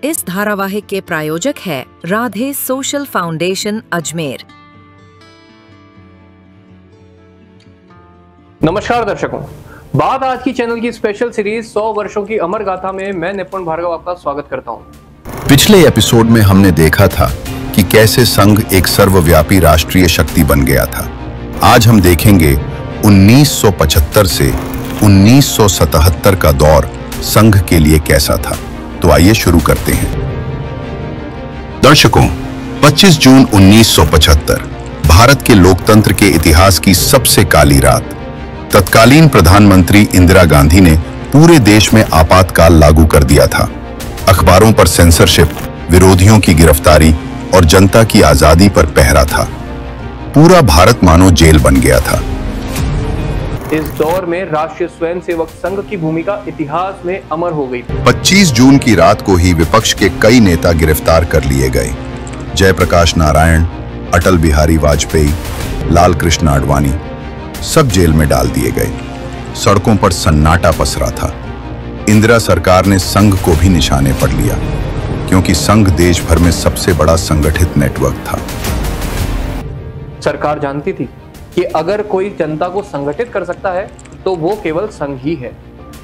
इस धारावाहिक के प्रायोजक है राधे सोशल फाउंडेशन अजमेर। नमस्कार दर्शकों, बात आज की चैनल की स्पेशल सीरीज 100 वर्षों की अमर गाथा में मैं निपुण भार्गव आपका स्वागत करता हूं। पिछले एपिसोड में हमने देखा था कि कैसे संघ एक सर्वव्यापी राष्ट्रीय शक्ति बन गया था। आज हम देखेंगे 1975 से 1977 का दौर संघ के लिए कैसा था। तो आइए शुरू करते हैं। दर्शकों, 25 जून 1975 भारत के लोकतंत्र के इतिहास की सबसे काली रात। तत्कालीन प्रधानमंत्री इंदिरा गांधी ने पूरे देश में आपातकाल लागू कर दिया था। अखबारों पर सेंसरशिप, विरोधियों की गिरफ्तारी और जनता की आजादी पर पहरा था। पूरा भारत मानो जेल बन गया था। इस दौर में राष्ट्रीय स्वयंसेवक संघ की भूमिका इतिहास में अमर हो गई। 25 जून की रात को ही विपक्ष के कई नेता गिरफ्तार कर लिए गए। जयप्रकाश नारायण, अटल बिहारी वाजपेयी, लाल कृष्ण आडवाणी सब जेल में डाल दिए गए। सड़कों पर सन्नाटा पसरा था। इंदिरा सरकार ने संघ को भी निशाने पर लिया, क्योंकि संघ देश भर में सबसे बड़ा संगठित नेटवर्क था। सरकार जानती थी कि अगर कोई जनता को संगठित कर सकता है तो वो केवल संघ ही है।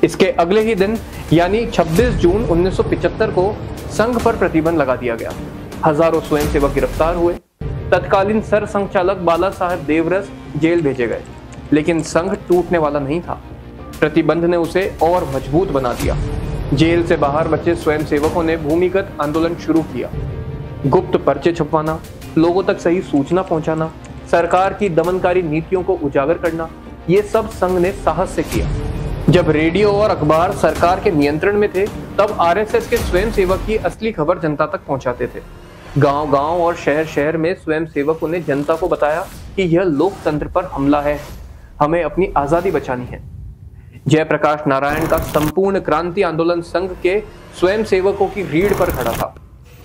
इसके अगले ही दिन यानी 26 जून 1975 को संघ पर प्रतिबंध लगा दिया गया। हजारों स्वयंसेवक गिरफ्तार हुए। तत्कालीन सर संघचालक बाला साहेब देवरस जेल भेजे गए, लेकिन संघ टूटने वाला नहीं था। प्रतिबंध ने उसे और मजबूत बना दिया। जेल से बाहर बचे स्वयंसेवकों ने भूमिगत आंदोलन शुरू किया। गुप्त पर्चे छपवाना, लोगों तक सही सूचना पहुंचाना, सरकार की दमनकारी नीतियों को उजागर करना, ये सब संघ ने साहस से किया। जब रेडियो और अखबार सरकार के नियंत्रण में थे, तब आरएसएस के स्वयंसेवक की असली खबर जनता तक पहुंचाते थे। गांव-गांव और शहर-शहर में स्वयंसेवकों ने जनता को बताया कि यह लोकतंत्र पर हमला है, हमें अपनी आजादी बचानी है। जयप्रकाश नारायण का संपूर्ण क्रांति आंदोलन संघ के स्वयंसेवकों की रीढ़ पर खड़ा था।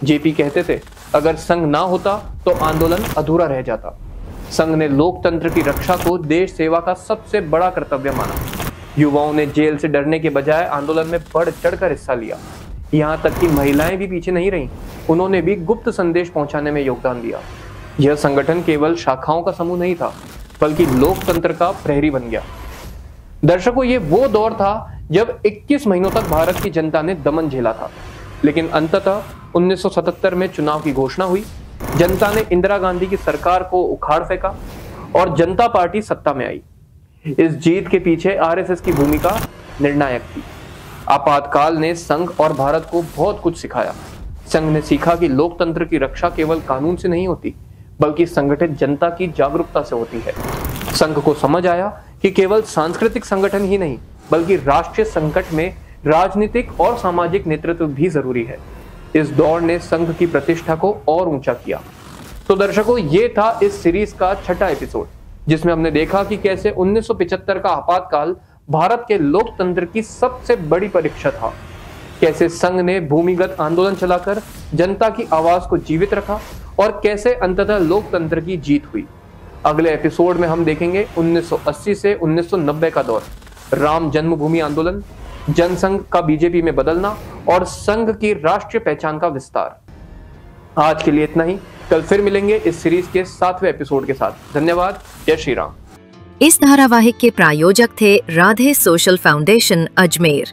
जेपी कहते थे, अगर संघ ना होता तो आंदोलन अधूरा रह जाता। संघ ने लोकतंत्र की रक्षा को देश सेवा का सबसे बड़ा कर्तव्य माना। युवाओं ने जेल से डरने के बजाय आंदोलन में बढ़ चढ़कर हिस्सा लिया। यहाँ तक कि महिलाएं भी पीछे नहीं रहीं। उन्होंने भी गुप्त संदेश पहुंचाने में योगदान दिया। यह संगठन केवल शाखाओं का समूह नहीं था, बल्कि लोकतंत्र का प्रहरी बन गया। दर्शकों, ये वो दौर था जब 21 महीनों तक भारत की जनता ने दमन झेला था, लेकिन अंततः 1977 में चुनाव की घोषणा हुई। जनता ने इंदिरा गांधी की सरकार को उखाड़ फेंका और जनता पार्टी सत्ता में आई। इस जीत के पीछे आरएसएस की भूमिका निर्णायक थी। आपातकाल ने संघ और भारत को बहुत कुछ सिखाया। संघ ने सीखा कि लोकतंत्र की रक्षा केवल कानून से नहीं होती, बल्कि संगठित जनता की जागरूकता से होती है। संघ को समझ आया कि केवल सांस्कृतिक संगठन ही नहीं, बल्कि राष्ट्रीय संकट में राजनीतिक और सामाजिक नेतृत्व भी जरूरी है। इस दौर ने संघ की प्रतिष्ठा को और ऊंचा किया। तो दर्शकों, ये था इस सीरीज का छठा एपिसोड, जिसमें हमने देखा कि कैसे 1975 का आपातकाल भारत के लोकतंत्र की सबसे बड़ी परीक्षा था। कैसे संघ ने भूमिगत आंदोलन चलाकर जनता की आवाज को जीवित रखा और कैसे अंततः लोकतंत्र की जीत हुई। अगले एपिसोड में हम देखेंगे 1980 से 1990 का दौर, राम जन्मभूमि आंदोलन, जनसंघ का बीजेपी में बदलना और संघ की राष्ट्रीय पहचान का विस्तार। आज के लिए इतना ही। कल फिर मिलेंगे इस सीरीज के 7वें एपिसोड के साथ। धन्यवाद। जय श्री राम। इस धारावाहिक के प्रायोजक थे राधे सोशल फाउंडेशन अजमेर।